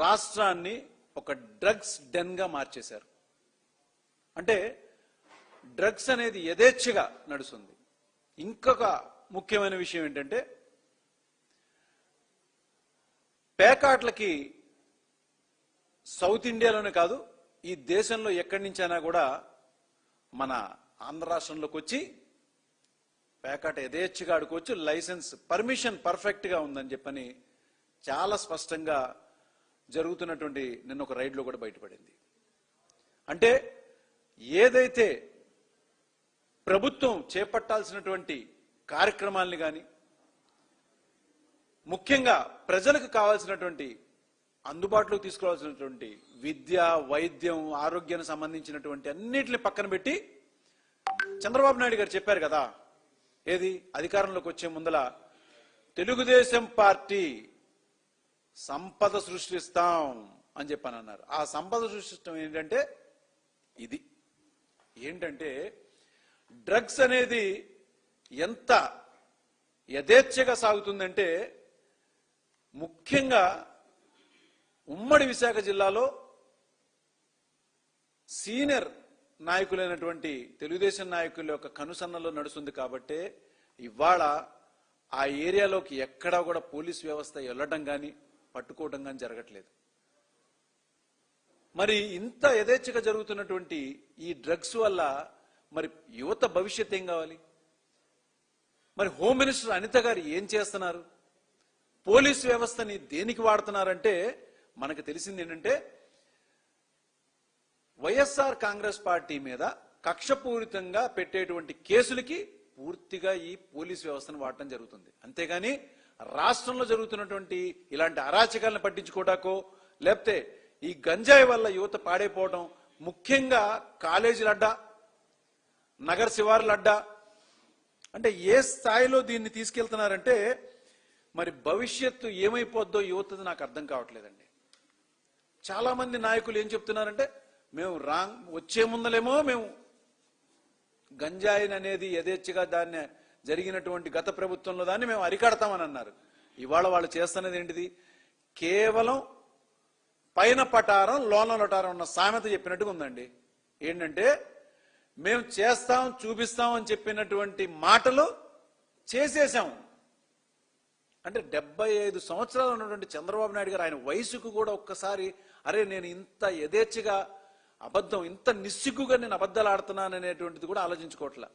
రాష్ట్రాన్ని ఒక డ్రగ్స్ డెన్గా మార్చేశారు. అంటే డ్రగ్స్ అనేది యథేచ్ఛగా నడుస్తుంది. ఇంకొక ముఖ్యమైన విషయం ఏంటంటే పేకాట్లకి సౌత్ ఇండియాలోనే కాదు ఈ దేశంలో ఎక్కడి నుంచైనా కూడా మన ఆంధ్ర రాష్ట్రంలోకి వచ్చి పేకాట యథేచ్ఛగా ఆడుకోవచ్చు. లైసెన్స్ పర్మిషన్ పర్ఫెక్ట్గా ఉందని చెప్పని చాలా స్పష్టంగా జరుగుతున్నటువంటి నిన్న ఒక రైడ్లో కూడా బయటపడింది. అంటే ఏదైతే ప్రభుత్వం చేపట్టాల్సినటువంటి కార్యక్రమాల్ని కానీ ముఖ్యంగా ప్రజలకు కావాల్సినటువంటి అందుబాటులోకి తీసుకురావాల్సినటువంటి విద్య, వైద్యం, ఆరోగ్యానికి సంబంధించినటువంటి అన్నిటిని పక్కన పెట్టి చంద్రబాబు నాయుడు గారు చెప్పారు కదా, ఏది అధికారంలోకి వచ్చే ముందల తెలుగుదేశం పార్టీ సంపద సృష్టిస్తాం అని చెప్పని అన్నారు. ఆ సంపద సృష్టించడం ఏంటంటే ఇది ఏంటంటే డ్రగ్స్ అనేది ఎంత యథేచ్ఛగా సాగుతుందంటే ముఖ్యంగా ఉమ్మడి విశాఖ జిల్లాలో సీనియర్ నాయకులైనటువంటి తెలుగుదేశం నాయకుల యొక్క కనుసన్నలో నడుస్తుంది. కాబట్టే ఇవాళ ఆ ఏరియాలోకి ఎక్కడా కూడా పోలీస్ వ్యవస్థ వెళ్ళడం కానీ పట్టుకోవడం కానీ జరగట్లేదు. మరి ఇంత యథేచ్ఛగా జరుగుతున్నటువంటి ఈ డ్రగ్స్ వల్ల మరి యువత భవిష్యత్ ఏం కావాలి? మరి హోమ్ మినిస్టర్ అనిత గారు ఏం చేస్తున్నారు? పోలీస్ వ్యవస్థని దేనికి వాడుతున్నారంటే మనకు తెలిసింది ఏంటంటే వైఎస్ఆర్ కాంగ్రెస్ పార్టీ మీద కక్షపూరితంగా పెట్టేటువంటి కేసులకి పూర్తిగా ఈ పోలీస్ వ్యవస్థను వాడటం జరుగుతుంది. అంతేగాని రాష్ట్రంలో జరుగుతున్నటువంటి ఇలాంటి అరాచకాలను పట్టించుకోవడాకో లేకపోతే ఈ గంజాయి వల్ల యువత పాడైపోవడం, ముఖ్యంగా కాలేజీల అడ్డా, నగర శివారుల అడ్డా, అంటే ఏ స్థాయిలో దీన్ని తీసుకెళ్తున్నారంటే మరి భవిష్యత్తు ఏమైపోద్దో యువతది నాకు అర్థం కావట్లేదండి. చాలా మంది నాయకులు ఏం చెప్తున్నారంటే మేము వచ్చే ముందలేమో మేము గంజాయిని అనేది యథేచ్ఛగా దాన్ని జరిగినటువంటి గత ప్రభుత్వంలో దాన్ని మేము అరికడతామని అన్నారు. ఇవాళ వాళ్ళు చేస్తున్నది ఏంటిది? కేవలం పైన పటారం లోన లొటారం ఉన్న సామెత చెప్పినట్టుగా ఉందండి. ఏంటంటే మేము చేస్తాం చూపిస్తాం అని చెప్పినటువంటి మాటలు చేసేసాం. అంటే 75 సంవత్సరాలు ఉన్నటువంటి చంద్రబాబు నాయుడు గారు ఆయన వయసుకు కూడా ఒక్కసారి అరే నేను ఇంత యథేచ్ఛగా అబద్ధం, ఇంత నిస్సిగ్గుగా నేను అబద్ధాలు ఆడుతున్నాను అనేటువంటిది కూడా ఆలోచించుకోవట్లా.